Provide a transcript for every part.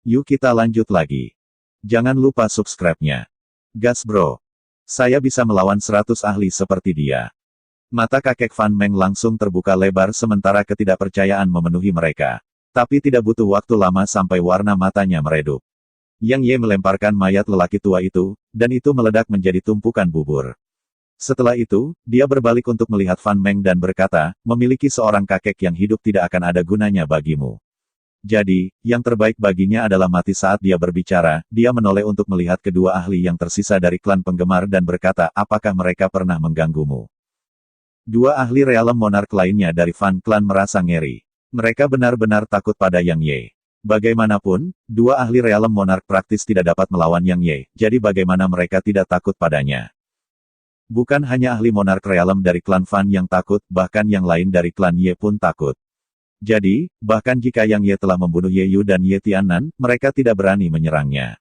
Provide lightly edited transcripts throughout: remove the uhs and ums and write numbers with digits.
Yuk kita lanjut lagi. Jangan lupa subscribe-nya. Gas bro. Saya bisa melawan 100 ahli seperti dia. Mata kakek Fan Meng langsung terbuka lebar sementara ketidakpercayaan memenuhi mereka. Tapi tidak butuh waktu lama sampai warna matanya meredup. Yang Ye melemparkan mayat lelaki tua itu, dan itu meledak menjadi tumpukan bubur. Setelah itu, dia berbalik untuk melihat Fan Meng dan berkata, memiliki seorang kakek yang hidup tidak akan ada gunanya bagimu. Jadi, yang terbaik baginya adalah mati. Saat dia berbicara, dia menoleh untuk melihat kedua ahli yang tersisa dari klan penggemar dan berkata, apakah mereka pernah mengganggumu? Dua ahli Realem Monarch lainnya dari Fan Clan merasa ngeri. Mereka benar-benar takut pada Yang Ye. Bagaimanapun, dua ahli Realem Monarch praktis tidak dapat melawan Yang Ye, jadi bagaimana mereka tidak takut padanya? Bukan hanya ahli Monarch Realem dari klan Fan yang takut, bahkan yang lain dari klan Ye pun takut. Jadi, bahkan jika Yang Ye telah membunuh Ye Yu dan Ye Tianan, mereka tidak berani menyerangnya.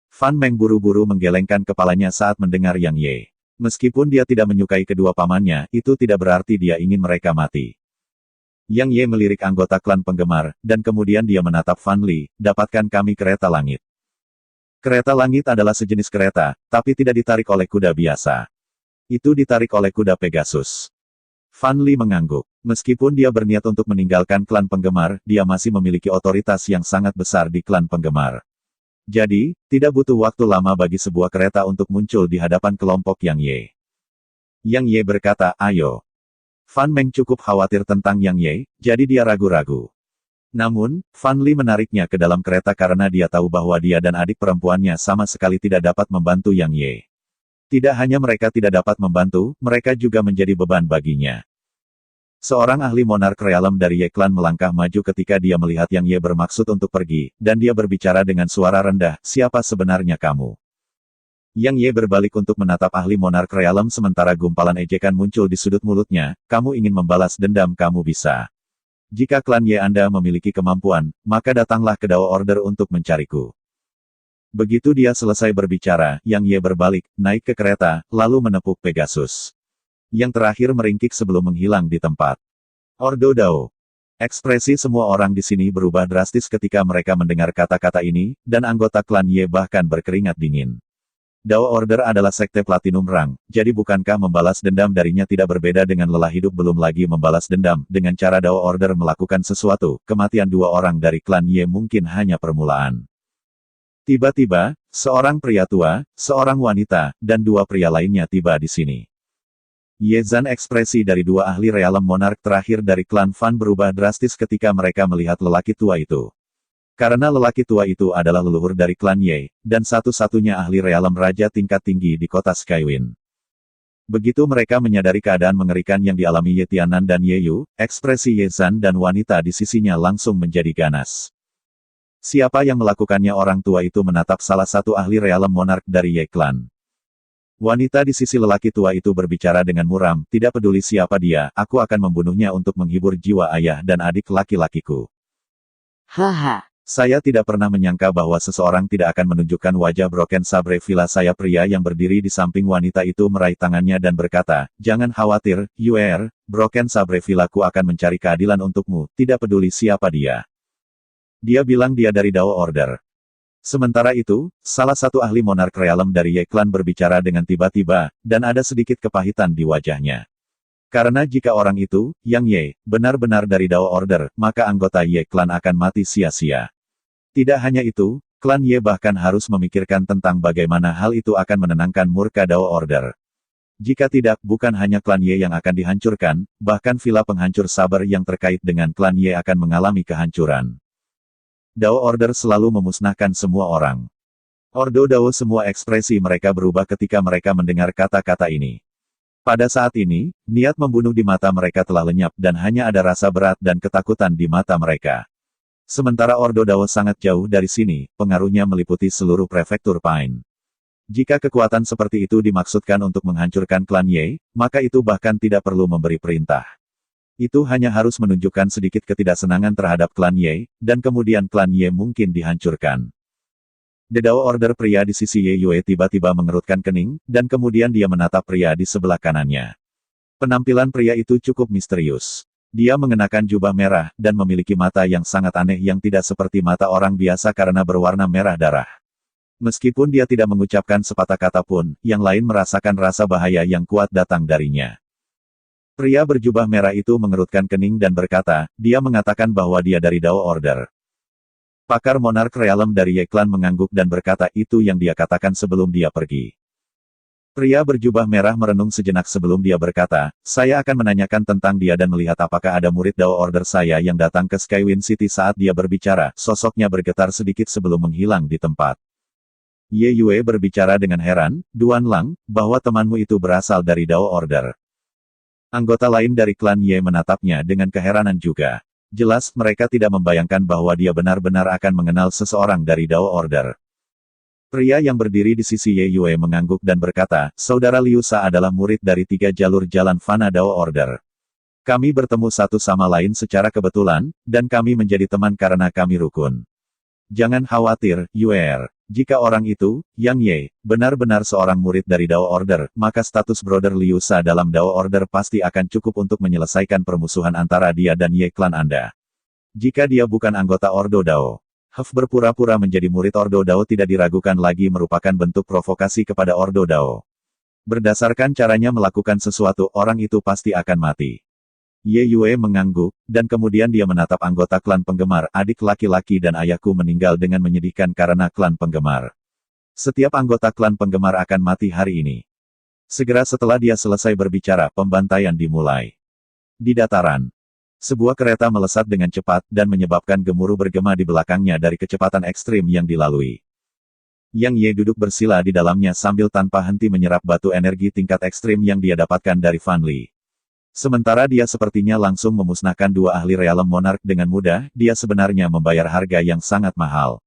Fan Meng buru-buru menggelengkan kepalanya saat mendengar Yang Ye. Meskipun dia tidak menyukai kedua pamannya, itu tidak berarti dia ingin mereka mati. Yang Ye melirik anggota klan penggemar, dan kemudian dia menatap Fan Li, dapatkan kami kereta langit. Kereta langit adalah sejenis kereta, tapi tidak ditarik oleh kuda biasa. Itu ditarik oleh kuda Pegasus. Fan Li mengangguk. Meskipun dia berniat untuk meninggalkan klan penggemar, dia masih memiliki otoritas yang sangat besar di klan penggemar. Jadi, tidak butuh waktu lama bagi sebuah kereta untuk muncul di hadapan kelompok Yang Ye. Yang Ye berkata, ayo. Fan Meng cukup khawatir tentang Yang Ye, jadi dia ragu-ragu. Namun, Fan Li menariknya ke dalam kereta karena dia tahu bahwa dia dan adik perempuannya sama sekali tidak dapat membantu Yang Ye. Tidak hanya mereka tidak dapat membantu, mereka juga menjadi beban baginya. Seorang ahli Monarch Realem dari Ye Clan melangkah maju ketika dia melihat Yang Ye bermaksud untuk pergi, dan dia berbicara dengan suara rendah, siapa sebenarnya kamu? Yang Ye berbalik untuk menatap ahli Monarch Realem sementara gumpalan ejekan muncul di sudut mulutnya, kamu ingin membalas dendam kamu bisa. Jika klan Ye Anda memiliki kemampuan, maka datanglah ke Dao Order untuk mencariku. Begitu dia selesai berbicara, Yang Ye berbalik, naik ke kereta, lalu menepuk Pegasus. Yang terakhir meringkik sebelum menghilang di tempat. Ordo Dao. Ekspresi semua orang di sini berubah drastis ketika mereka mendengar kata-kata ini, dan anggota klan Ye bahkan berkeringat dingin. Dao Order adalah sekte Platinum Rang, jadi bukankah membalas dendam darinya tidak berbeda dengan lelah hidup belum lagi membalas dendam, dengan cara Dao Order melakukan sesuatu, kematian dua orang dari klan Ye mungkin hanya permulaan. Tiba-tiba, seorang pria tua, seorang wanita, dan dua pria lainnya tiba di sini. Ye Zan ekspresi dari dua ahli Realem Monarch terakhir dari klan Fan berubah drastis ketika mereka melihat lelaki tua itu. Karena lelaki tua itu adalah leluhur dari klan Ye, dan satu-satunya ahli Realem Raja tingkat tinggi di kota Skywind. Begitu mereka menyadari keadaan mengerikan yang dialami Ye Tianan dan Ye Yu, ekspresi Ye Zan dan wanita di sisinya langsung menjadi ganas. Siapa yang melakukannya? Orang tua itu menatap salah satu ahli Realem Monarch dari Ye Clan. Wanita di sisi lelaki tua itu berbicara dengan muram, tidak peduli siapa dia, aku akan membunuhnya untuk menghibur jiwa ayah dan adik laki-lakiku. Haha. Saya tidak pernah menyangka bahwa seseorang tidak akan menunjukkan wajah Broken Sabre Villa saya. Pria yang berdiri di samping wanita itu meraih tangannya dan berkata, jangan khawatir, Yuer, Broken Sabre Villaku akan mencari keadilan untukmu, tidak peduli siapa dia. Dia bilang dia dari Dao Order. Sementara itu, salah satu ahli Monarch Realem dari Ye Clan berbicara dengan tiba-tiba, dan ada sedikit kepahitan di wajahnya. Karena jika orang itu, Yang Ye, benar-benar dari Dao Order, maka anggota Ye Clan akan mati sia-sia. Tidak hanya itu, klan Ye bahkan harus memikirkan tentang bagaimana hal itu akan menenangkan murka Dao Order. Jika tidak, bukan hanya klan Ye yang akan dihancurkan, bahkan villa penghancur sabar yang terkait dengan klan Ye akan mengalami kehancuran. Dao Order selalu memusnahkan semua orang. Ordo Dao semua ekspresi mereka berubah ketika mereka mendengar kata-kata ini. Pada saat ini, niat membunuh di mata mereka telah lenyap dan hanya ada rasa berat dan ketakutan di mata mereka. Sementara Ordo Dao sangat jauh dari sini, pengaruhnya meliputi seluruh prefektur Pine. Jika kekuatan seperti itu dimaksudkan untuk menghancurkan klan Ye, maka itu bahkan tidak perlu memberi perintah. Itu hanya harus menunjukkan sedikit ketidaksenangan terhadap klan Ye, dan kemudian klan Ye mungkin dihancurkan. The Dao Order pria di sisi Ye Yue tiba-tiba mengerutkan kening, dan kemudian dia menatap pria di sebelah kanannya. Penampilan pria itu cukup misterius. Dia mengenakan jubah merah, dan memiliki mata yang sangat aneh yang tidak seperti mata orang biasa karena berwarna merah darah. Meskipun dia tidak mengucapkan sepatah kata pun, yang lain merasakan rasa bahaya yang kuat datang darinya. Pria berjubah merah itu mengerutkan kening dan berkata, dia mengatakan bahwa dia dari Dao Order. Pakar Monarch Realm dari Ye Clan mengangguk dan berkata itu yang dia katakan sebelum dia pergi. Pria berjubah merah merenung sejenak sebelum dia berkata, saya akan menanyakan tentang dia dan melihat apakah ada murid Dao Order saya yang datang ke Skywind City saat dia berbicara, sosoknya bergetar sedikit sebelum menghilang di tempat. Ye Yue berbicara dengan heran, Duan Lang, bahwa temanmu itu berasal dari Dao Order. Anggota lain dari klan Ye menatapnya dengan keheranan juga. Jelas mereka tidak membayangkan bahwa dia benar-benar akan mengenal seseorang dari Dao Order. Pria yang berdiri di sisi Ye Yue mengangguk dan berkata, Saudara Liu Sa adalah murid dari 3 jalur jalan fana Dao Order. Kami bertemu satu sama lain secara kebetulan, dan kami menjadi teman karena kami rukun. Jangan khawatir, Yue. Jika orang itu, Yang Ye, benar-benar seorang murid dari Dao Order, maka status Brother Liu Sa dalam Dao Order pasti akan cukup untuk menyelesaikan permusuhan antara dia dan Ye Clan Anda. Jika dia bukan anggota Ordo Dao, berpura-pura menjadi murid Ordo Dao tidak diragukan lagi merupakan bentuk provokasi kepada Ordo Dao. Berdasarkan caranya melakukan sesuatu, orang itu pasti akan mati. Ye Yue mengangguk, dan kemudian dia menatap anggota klan penggemar, adik laki-laki dan ayahku meninggal dengan menyedihkan karena klan penggemar. Setiap anggota klan penggemar akan mati hari ini. Segera setelah dia selesai berbicara, pembantaian dimulai. Di dataran, sebuah kereta melesat dengan cepat dan menyebabkan gemuruh bergema di belakangnya dari kecepatan ekstrim yang dilalui. Yang Ye duduk bersila di dalamnya sambil tanpa henti menyerap batu energi tingkat ekstrim yang dia dapatkan dari Fan Li. Sementara dia sepertinya langsung memusnahkan 2 ahli Realm Monarch dengan mudah, dia sebenarnya membayar harga yang sangat mahal.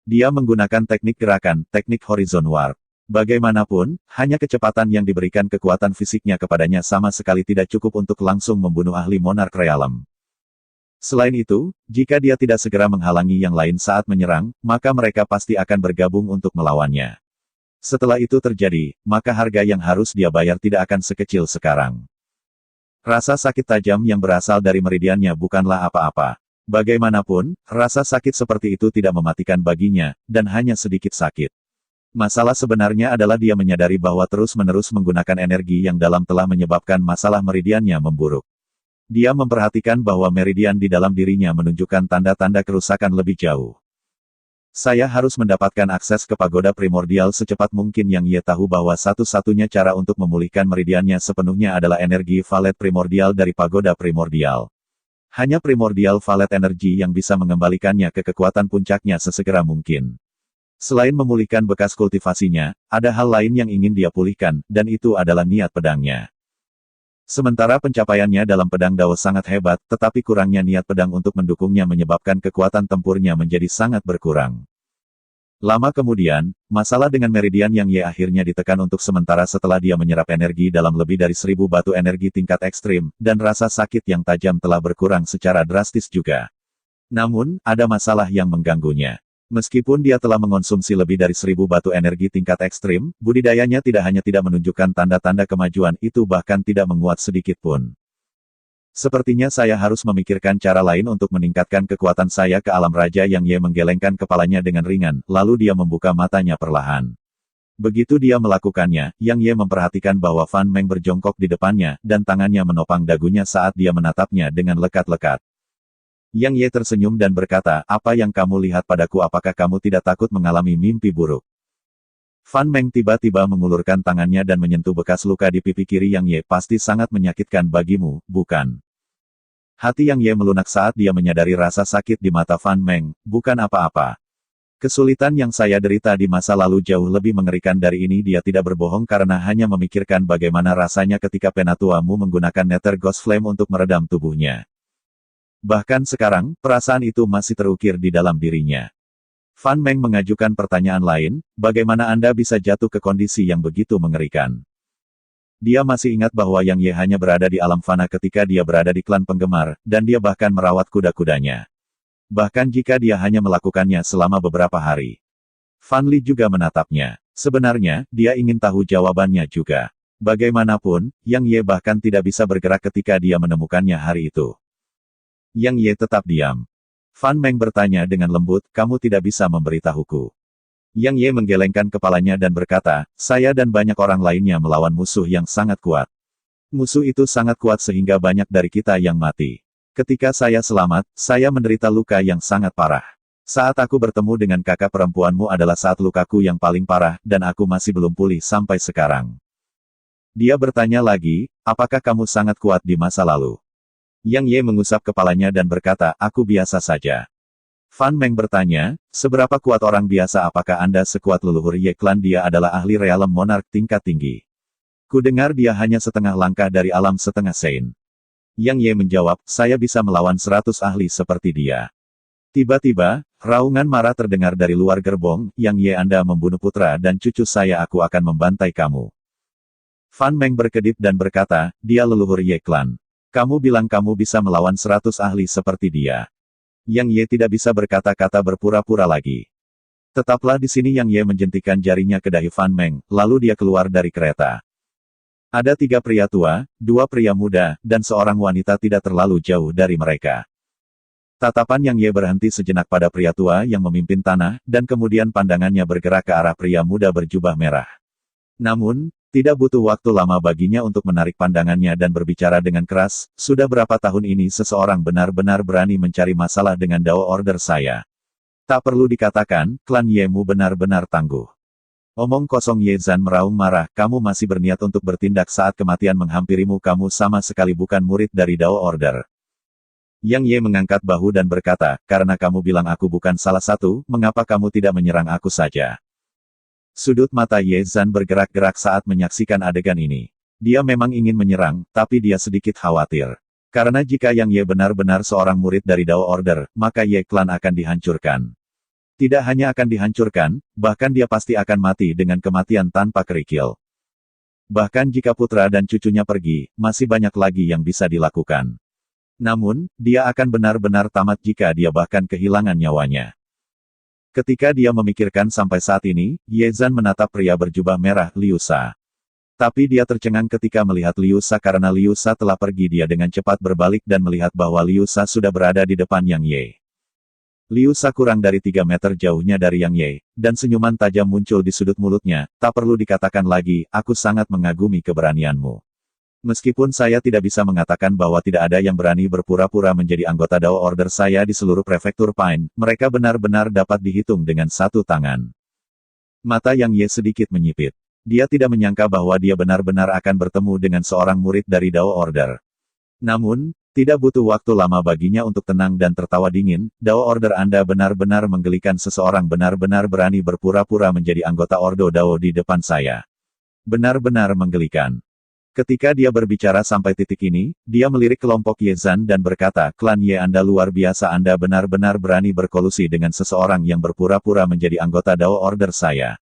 Dia menggunakan teknik gerakan, teknik Horizon Warp. Bagaimanapun, hanya kecepatan yang diberikan kekuatan fisiknya kepadanya sama sekali tidak cukup untuk langsung membunuh ahli Monarch Realm. Selain itu, jika dia tidak segera menghalangi yang lain saat menyerang, maka mereka pasti akan bergabung untuk melawannya. Setelah itu terjadi, maka harga yang harus dia bayar tidak akan sekecil sekarang. Rasa sakit tajam yang berasal dari meridiannya bukanlah apa-apa. Bagaimanapun, rasa sakit seperti itu tidak mematikan baginya, dan hanya sedikit sakit. Masalah sebenarnya adalah dia menyadari bahwa terus-menerus menggunakan energi yang dalam telah menyebabkan masalah meridiannya memburuk. Dia memperhatikan bahwa meridian di dalam dirinya menunjukkan tanda-tanda kerusakan lebih jauh. Saya harus mendapatkan akses ke pagoda primordial secepat mungkin. Yang Ye tahu bahwa satu-satunya cara untuk memulihkan meridiannya sepenuhnya adalah energi valet primordial dari pagoda primordial. Hanya primordial valet energi yang bisa mengembalikannya ke kekuatan puncaknya sesegera mungkin. Selain memulihkan bekas kultivasinya, ada hal lain yang ingin dia pulihkan, dan itu adalah niat pedangnya. Sementara pencapaiannya dalam pedang Dao sangat hebat, tetapi kurangnya niat pedang untuk mendukungnya menyebabkan kekuatan tempurnya menjadi sangat berkurang. Lama kemudian, masalah dengan meridian Yang Ye akhirnya ditekan untuk sementara setelah dia menyerap energi dalam lebih dari 1000 batu energi tingkat ekstrim, dan rasa sakit yang tajam telah berkurang secara drastis juga. Namun, ada masalah yang mengganggunya. Meskipun dia telah mengonsumsi lebih dari 1000 batu energi tingkat ekstrim, budidayanya tidak hanya tidak menunjukkan tanda-tanda kemajuan itu bahkan tidak menguat sedikit pun. Sepertinya saya harus memikirkan cara lain untuk meningkatkan kekuatan saya ke alam raja. Yang Ye menggelengkan kepalanya dengan ringan, lalu dia membuka matanya perlahan. Begitu dia melakukannya, Yang Ye memperhatikan bahwa Fan Meng berjongkok di depannya, dan tangannya menopang dagunya saat dia menatapnya dengan lekat-lekat. Yang Ye tersenyum dan berkata, apa yang kamu lihat padaku? Apakah kamu tidak takut mengalami mimpi buruk? Fan Meng tiba-tiba mengulurkan tangannya dan menyentuh bekas luka di pipi kiri Yang Ye. Pasti sangat menyakitkan bagimu, bukan? Hati Yang Ye melunak saat dia menyadari rasa sakit di mata Fan Meng, bukan apa-apa. Kesulitan yang saya derita di masa lalu jauh lebih mengerikan dari ini. Dia tidak berbohong karena hanya memikirkan bagaimana rasanya ketika penatuamu menggunakan Nether Ghost Flame untuk meredam tubuhnya. Bahkan sekarang, perasaan itu masih terukir di dalam dirinya. Fan Meng mengajukan pertanyaan lain, bagaimana Anda bisa jatuh ke kondisi yang begitu mengerikan? Dia masih ingat bahwa Yang Ye hanya berada di alam fana ketika dia berada di klan penggemar, dan dia bahkan merawat kuda-kudanya. Bahkan jika dia hanya melakukannya selama beberapa hari. Fan Li juga menatapnya. Sebenarnya, dia ingin tahu jawabannya juga. Bagaimanapun, Yang Ye bahkan tidak bisa bergerak ketika dia menemukannya hari itu. Yang Ye tetap diam. Fan Meng bertanya dengan lembut, kamu tidak bisa memberitahuku. Yang Ye menggelengkan kepalanya dan berkata, saya dan banyak orang lainnya melawan musuh yang sangat kuat. Musuh itu sangat kuat sehingga banyak dari kita yang mati. Ketika saya selamat, saya menderita luka yang sangat parah. Saat aku bertemu dengan kakak perempuanmu adalah saat lukaku yang paling parah, dan aku masih belum pulih sampai sekarang. Dia bertanya lagi, apakah kamu sangat kuat di masa lalu? Yang Ye mengusap kepalanya dan berkata, aku biasa saja. Fan Meng bertanya, seberapa kuat orang biasa? Apakah Anda sekuat leluhur Ye Clan? Dia adalah ahli realem monark tingkat tinggi. Kudengar dia hanya setengah langkah dari alam setengah sein. Yang Ye menjawab, saya bisa melawan 100 ahli seperti dia. Tiba-tiba, raungan marah terdengar dari luar gerbong, Yang Ye, Anda membunuh putra dan cucu saya, aku akan membantai kamu. Fan Meng berkedip dan berkata, dia leluhur Ye Clan. Kamu bilang kamu bisa melawan 100 ahli seperti dia. Yang Ye tidak bisa berkata-kata, berpura-pura lagi. Tetaplah di sini. Yang Ye menjentikan jarinya ke dahi Fan Meng, lalu dia keluar dari kereta. Ada 3 pria tua, 2 pria muda, dan seorang wanita tidak terlalu jauh dari mereka. Tatapan Yang Ye berhenti sejenak pada pria tua yang memimpin tanah, dan kemudian pandangannya bergerak ke arah pria muda berjubah merah. Namun, tidak butuh waktu lama baginya untuk menarik pandangannya dan berbicara dengan keras, sudah berapa tahun ini seseorang benar-benar berani mencari masalah dengan Dao Order saya. Tak perlu dikatakan, klan Ye-mu benar-benar tangguh. Omong kosong. Ye Zan meraung marah, kamu masih berniat untuk bertindak saat kematian menghampirimu, kamu sama sekali bukan murid dari Dao Order. Yang Ye mengangkat bahu dan berkata, karena kamu bilang aku bukan salah satu, mengapa kamu tidak menyerang aku saja? Sudut mata Ye Zan bergerak-gerak saat menyaksikan adegan ini. Dia memang ingin menyerang, tapi dia sedikit khawatir. Karena jika Yang Ye benar-benar seorang murid dari Dao Order, maka Ye Clan akan dihancurkan. Tidak hanya akan dihancurkan, bahkan dia pasti akan mati dengan kematian tanpa kerikil. Bahkan jika putra dan cucunya pergi, masih banyak lagi yang bisa dilakukan. Namun, dia akan benar-benar tamat jika dia bahkan kehilangan nyawanya. Ketika dia memikirkan sampai saat ini, Ye Zan menatap pria berjubah merah, Liu Sha. Tapi dia tercengang ketika melihat Liu Sha karena Liu Sha telah pergi. Dia dengan cepat berbalik dan melihat bahwa Liu Sha sudah berada di depan Yang Ye. Liu Sha kurang dari 3 meter jauhnya dari Yang Ye, dan senyuman tajam muncul di sudut mulutnya, tak perlu dikatakan lagi, aku sangat mengagumi keberanianmu. Meskipun saya tidak bisa mengatakan bahwa tidak ada yang berani berpura-pura menjadi anggota Dao Order saya di seluruh prefektur Pine, mereka benar-benar dapat dihitung dengan satu tangan. Mata Yang Ye sedikit menyipit. Dia tidak menyangka bahwa dia benar-benar akan bertemu dengan seorang murid dari Dao Order. Namun, tidak butuh waktu lama baginya untuk tenang dan tertawa dingin, Dao Order Anda benar-benar menggelikan, seseorang benar-benar berani berpura-pura menjadi anggota Ordo Dao di depan saya. Benar-benar menggelikan. Ketika dia berbicara sampai titik ini, dia melirik kelompok Ye Zan dan berkata, klan Ye Anda luar biasa, Anda benar-benar berani berkolusi dengan seseorang yang berpura-pura menjadi anggota Dao Order saya.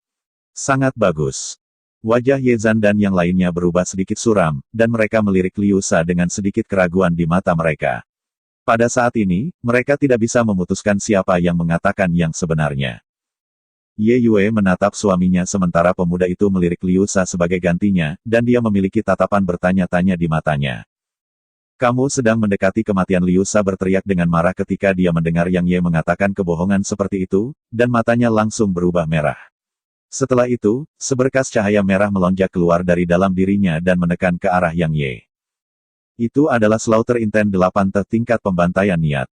Sangat bagus. Wajah Ye Zan dan yang lainnya berubah sedikit suram, dan mereka melirik Liu Sha dengan sedikit keraguan di mata mereka. Pada saat ini, mereka tidak bisa memutuskan siapa yang mengatakan yang sebenarnya. Ye Yue menatap suaminya sementara pemuda itu melirik Liu Sha sebagai gantinya, dan dia memiliki tatapan bertanya-tanya di matanya. Kamu sedang mendekati kematian. Liu Sha berteriak dengan marah ketika dia mendengar Yang Ye mengatakan kebohongan seperti itu, dan matanya langsung berubah merah. Setelah itu, seberkas cahaya merah melonjak keluar dari dalam dirinya dan menekan ke arah Yang Ye. Itu adalah Slaughter Intent 8 tingkat pembantaian niat.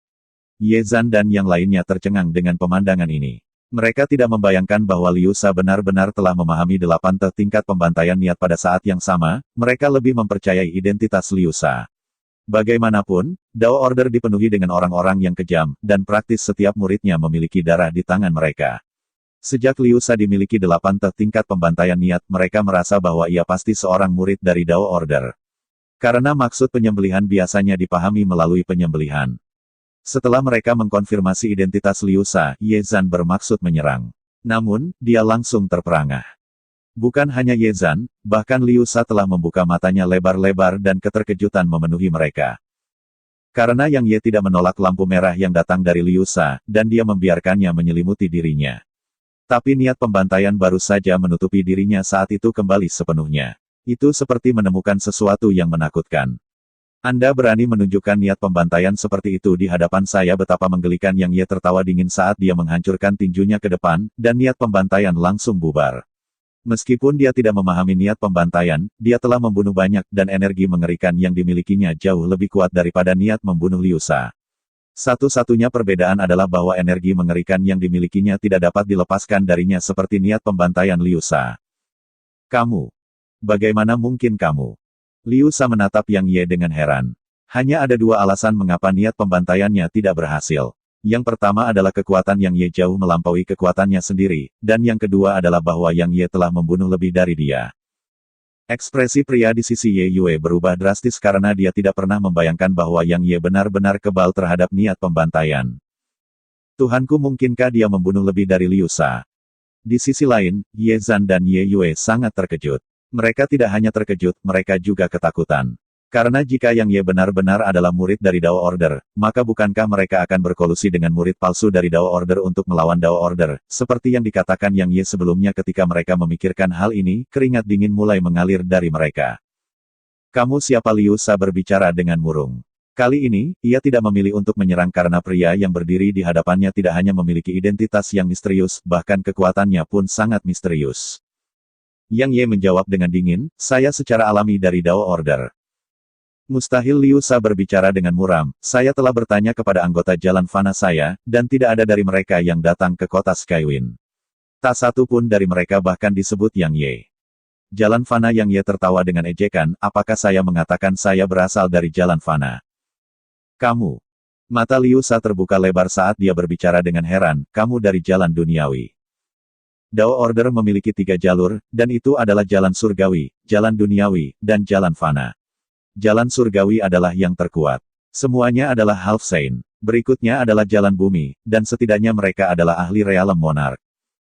Ye Zan dan yang lainnya tercengang dengan pemandangan ini. Mereka tidak membayangkan bahwa Liu Sha benar-benar telah memahami 8 tingkat pembantaian niat. Pada saat yang sama, mereka lebih mempercayai identitas Liu Sha. Bagaimanapun, Dao Order dipenuhi dengan orang-orang yang kejam, dan praktis setiap muridnya memiliki darah di tangan mereka. Sejak Liu Sha dimiliki 8 tingkat pembantaian niat, mereka merasa bahwa ia pasti seorang murid dari Dao Order. Karena maksud penyembelihan biasanya dipahami melalui penyembelihan. Setelah mereka mengkonfirmasi identitas Liu Sha, Ye Zan bermaksud menyerang. Namun, dia langsung terperangah. Bukan hanya Ye Zan, bahkan Liu Sha telah membuka matanya lebar-lebar dan keterkejutan memenuhi mereka. Karena Yang Ye tidak menolak lampu merah yang datang dari Liu Sha, dan dia membiarkannya menyelimuti dirinya. Tapi niat pembantaian baru saja menutupi dirinya saat itu kembali sepenuhnya. Itu seperti menemukan sesuatu yang menakutkan. Anda berani menunjukkan niat pembantaian seperti itu di hadapan saya. Betapa menggelikan. Yang Ye tertawa dingin saat dia menghancurkan tinjunya ke depan, dan niat pembantaian langsung bubar. Meskipun dia tidak memahami niat pembantaian, dia telah membunuh banyak, dan energi mengerikan yang dimilikinya jauh lebih kuat daripada niat membunuh Liu Sha. Satu-satunya perbedaan adalah bahwa energi mengerikan yang dimilikinya tidak dapat dilepaskan darinya seperti niat pembantaian Liu Sha. Kamu. Bagaimana mungkin kamu? Liu Sha menatap Yang Ye dengan heran. Hanya ada dua alasan mengapa niat pembantaiannya tidak berhasil. Yang pertama adalah kekuatan Yang Ye jauh melampaui kekuatannya sendiri, dan yang kedua adalah bahwa Yang Ye telah membunuh lebih dari dia. Ekspresi pria di sisi Ye Yue berubah drastis karena dia tidak pernah membayangkan bahwa Yang Ye benar-benar kebal terhadap niat pembantaian. Tuhanku, mungkinkah dia membunuh lebih dari Liu Sha? Di sisi lain, Ye Zhan dan Ye Yue sangat terkejut. Mereka tidak hanya terkejut, mereka juga ketakutan. Karena jika Yang Ye benar-benar adalah murid dari Dao Order, maka bukankah mereka akan berkolusi dengan murid palsu dari Dao Order untuk melawan Dao Order, seperti yang dikatakan Yang Ye sebelumnya. Ketika mereka memikirkan hal ini, keringat dingin mulai mengalir dari mereka. Kamu siapa? Liu Sha berbicara dengan murung. Kali ini, ia tidak memilih untuk menyerang karena pria yang berdiri di hadapannya tidak hanya memiliki identitas yang misterius, bahkan kekuatannya pun sangat misterius. Yang Ye menjawab dengan dingin, saya secara alami dari Dao Order. Mustahil. Liu Sha berbicara dengan muram, saya telah bertanya kepada anggota Jalan Fana saya, dan tidak ada dari mereka yang datang ke kota Skywind. Tak satu pun dari mereka bahkan disebut Yang Ye. Jalan Fana. Yang Ye tertawa dengan ejekan, apakah saya mengatakan saya berasal dari Jalan Fana? Kamu. Mata Liu Sha terbuka lebar saat dia berbicara dengan heran, kamu dari Jalan Duniawi. Dao Order memiliki 3 jalur, dan itu adalah Jalan Surgawi, Jalan Duniawi, dan Jalan Fana. Jalan Surgawi adalah yang terkuat. Semuanya adalah Half Saint. Berikutnya adalah Jalan Bumi, dan setidaknya mereka adalah ahli realem monark.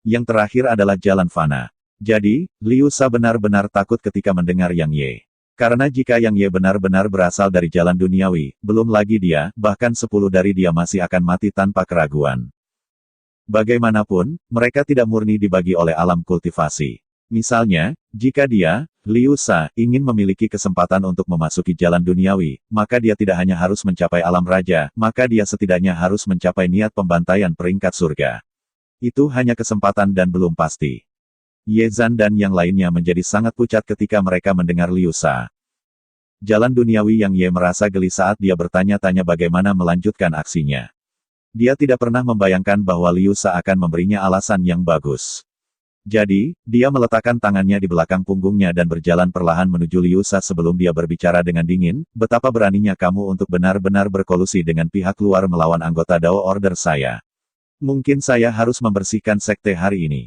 Yang terakhir adalah Jalan Fana. Jadi, Liu Sha benar-benar takut ketika mendengar Yang Ye. Karena jika Yang Ye benar-benar berasal dari Jalan Duniawi, belum lagi dia, bahkan 10 dari dia masih akan mati tanpa keraguan. Bagaimanapun, mereka tidak murni dibagi oleh alam kultivasi. Misalnya, jika dia, Liu Sha, ingin memiliki kesempatan untuk memasuki Jalan Duniawi, maka dia tidak hanya harus mencapai alam raja, maka dia setidaknya harus mencapai niat pembantaian peringkat surga. Itu hanya kesempatan dan belum pasti. Ye Zhan dan yang lainnya menjadi sangat pucat ketika mereka mendengar Liu Sha. Jalan Duniawi. Yang Ye merasa geli saat dia bertanya-tanya bagaimana melanjutkan aksinya. Dia tidak pernah membayangkan bahwa Liu Sha akan memberinya alasan yang bagus. Jadi, dia meletakkan tangannya di belakang punggungnya dan berjalan perlahan menuju Liu Sha sebelum dia berbicara dengan dingin, betapa beraninya kamu untuk benar-benar berkolusi dengan pihak luar melawan anggota Dao Order saya. Mungkin saya harus membersihkan sekte hari ini.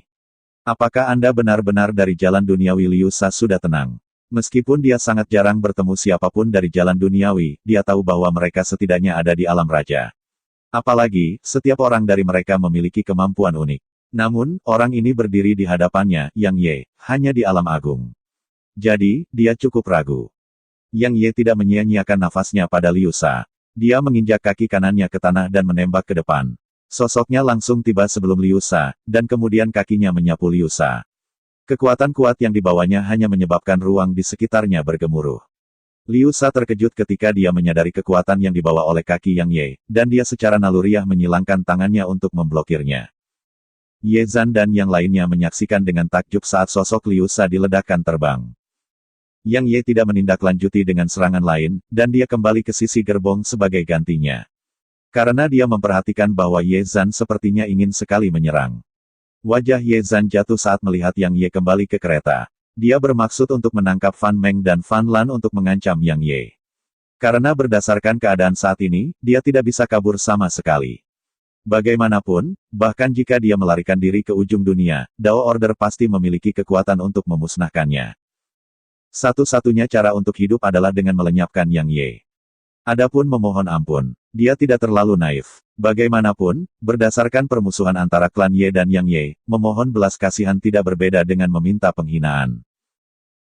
Apakah Anda benar-benar dari Jalan Duniawi? Liu Sha sudah tenang. Meskipun dia sangat jarang bertemu siapapun dari Jalan Duniawi, dia tahu bahwa mereka setidaknya ada di alam raja. Apalagi, setiap orang dari mereka memiliki kemampuan unik. Namun, orang ini berdiri di hadapannya, Yang Ye, hanya di alam agung. Jadi, dia cukup ragu. Yang Ye tidak menyia-nyiakan nafasnya pada Liu Sha. Dia menginjak kaki kanannya ke tanah dan menembak ke depan. Sosoknya langsung tiba sebelum Liu Sha, dan kemudian kakinya menyapu Liu Sha. Kekuatan kuat yang dibawanya hanya menyebabkan ruang di sekitarnya bergemuruh. Liu Sha terkejut ketika dia menyadari kekuatan yang dibawa oleh kaki Yang Ye, dan dia secara naluriah menyilangkan tangannya untuk memblokirnya. Ye Zhan dan yang lainnya menyaksikan dengan takjub saat sosok Liu Sha diledakkan terbang. Yang Ye tidak menindaklanjuti dengan serangan lain, dan dia kembali ke sisi gerbong sebagai gantinya. Karena dia memperhatikan bahwa Ye Zhan sepertinya ingin sekali menyerang. Wajah Ye Zhan jatuh saat melihat Yang Ye kembali ke kereta. Dia bermaksud untuk menangkap Fan Meng dan Fan Lan untuk mengancam Yang Ye. Karena berdasarkan keadaan saat ini, dia tidak bisa kabur sama sekali. Bagaimanapun, bahkan jika dia melarikan diri ke ujung dunia, Dao Order pasti memiliki kekuatan untuk memusnahkannya. Satu-satunya cara untuk hidup adalah dengan melenyapkan Yang Ye. Adapun memohon ampun, dia tidak terlalu naif. Bagaimanapun, berdasarkan permusuhan antara klan Ye dan Yang Ye, memohon belas kasihan tidak berbeda dengan meminta penghinaan.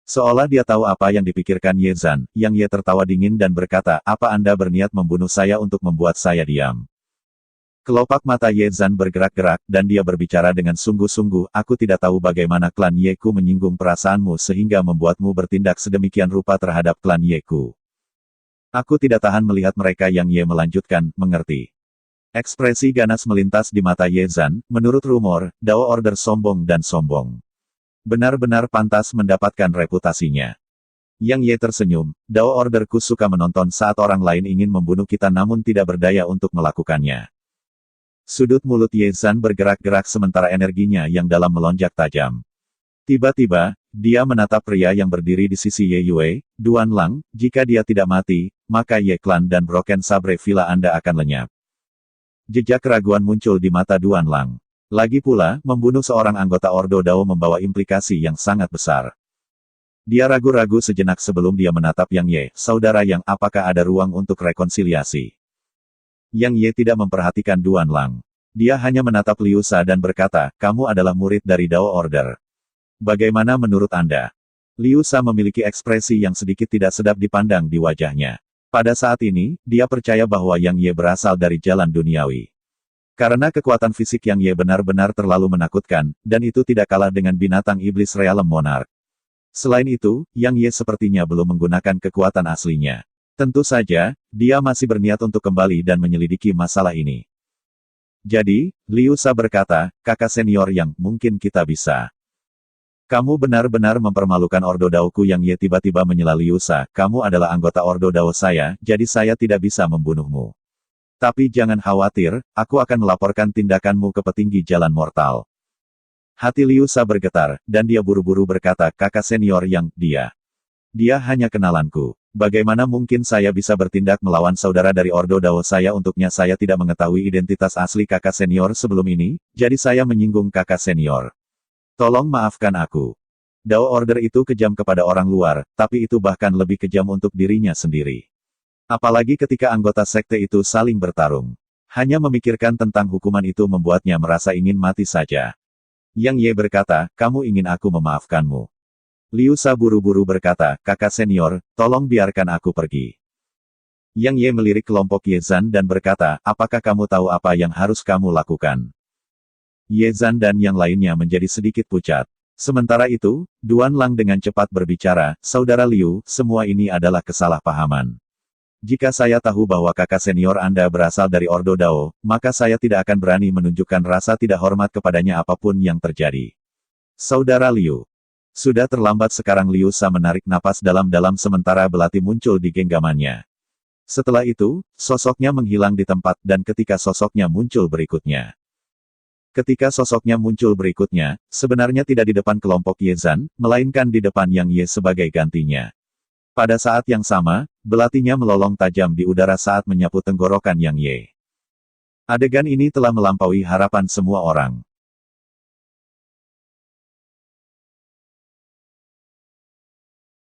Seolah dia tahu apa yang dipikirkan Ye Zhan, Yang Ye tertawa dingin dan berkata, apa Anda berniat membunuh saya untuk membuat saya diam? Kelopak mata Ye Zhan bergerak-gerak, dan dia berbicara dengan sungguh-sungguh, aku tidak tahu bagaimana klan Ye Ku menyinggung perasaanmu sehingga membuatmu bertindak sedemikian rupa terhadap klan Ye Ku. Aku tidak tahan melihat mereka. Yang Ye melanjutkan, mengerti. Ekspresi ganas melintas di mata Ye Zhan. Menurut rumor, Dao Order sombong dan sombong. Benar-benar pantas mendapatkan reputasinya. Yang Ye tersenyum, Dao Orderku suka menonton saat orang lain ingin membunuh kita namun tidak berdaya untuk melakukannya. Sudut mulut Ye Zhan bergerak-gerak sementara energinya yang dalam melonjak tajam. Tiba-tiba, dia menatap pria yang berdiri di sisi Ye Yue, Duan Lang, jika dia tidak mati, maka Ye Clan dan Broken Sabre Villa Anda akan lenyap. Jejak keraguan muncul di mata Duan Lang. Lagi pula, membunuh seorang anggota Ordo Dao membawa implikasi yang sangat besar. Dia ragu-ragu sejenak sebelum dia menatap Yang Ye, saudara Yang, apakah ada ruang untuk rekonsiliasi? Yang Ye tidak memperhatikan Duan Lang. Dia hanya menatap Liu Sha dan berkata, kamu adalah murid dari Dao Order. Bagaimana menurut Anda? Liu Sha memiliki ekspresi yang sedikit tidak sedap dipandang di wajahnya. Pada saat ini, dia percaya bahwa Yang Ye berasal dari jalan duniawi. Karena kekuatan fisik Yang Ye benar-benar terlalu menakutkan, dan itu tidak kalah dengan binatang iblis Realem Monarch. Selain itu, Yang Ye sepertinya belum menggunakan kekuatan aslinya. Tentu saja, dia masih berniat untuk kembali dan menyelidiki masalah ini. Jadi, Liu Sha berkata, kakak senior Yang, mungkin kita bisa. Kamu benar-benar mempermalukan Ordo Daoku. Yang Ye tiba-tiba menyela Liu Sha, kamu adalah anggota Ordo Dao saya, jadi saya tidak bisa membunuhmu. Tapi jangan khawatir, aku akan melaporkan tindakanmu ke petinggi jalan mortal. Hati Liu Sha bergetar, dan dia buru-buru berkata, kakak senior Yang, dia hanya kenalanku. Bagaimana mungkin saya bisa bertindak melawan saudara dari Ordo Dao saya? Untuknya saya tidak mengetahui identitas asli kakak senior sebelum ini, jadi saya menyinggung kakak senior. Tolong maafkan aku. Dao Order itu kejam kepada orang luar, tapi itu bahkan lebih kejam untuk dirinya sendiri. Apalagi ketika anggota sekte itu saling bertarung. Hanya memikirkan tentang hukuman itu membuatnya merasa ingin mati saja. Yang Ye berkata, kamu ingin aku memaafkanmu. Liu Sha buru-buru berkata, kakak senior, tolong biarkan aku pergi. Yang Ye melirik kelompok Ye Zhan dan berkata, apakah kamu tahu apa yang harus kamu lakukan? Ye Zhan dan yang lainnya menjadi sedikit pucat. Sementara itu, Duan Lang dengan cepat berbicara, saudara Liu, semua ini adalah kesalahpahaman. Jika saya tahu bahwa kakak senior Anda berasal dari Ordo Dao, maka saya tidak akan berani menunjukkan rasa tidak hormat kepadanya apapun yang terjadi. Saudara Liu. Sudah terlambat sekarang. Liu Sha menarik napas dalam-dalam sementara belati muncul di genggamannya. Setelah itu, sosoknya menghilang di tempat dan ketika sosoknya muncul berikutnya. Sebenarnya tidak di depan kelompok Ye Zhan, melainkan di depan Yang Ye sebagai gantinya. Pada saat yang sama, belatinya melolong tajam di udara saat menyapu tenggorokan Yang Ye. Adegan ini telah melampaui harapan semua orang.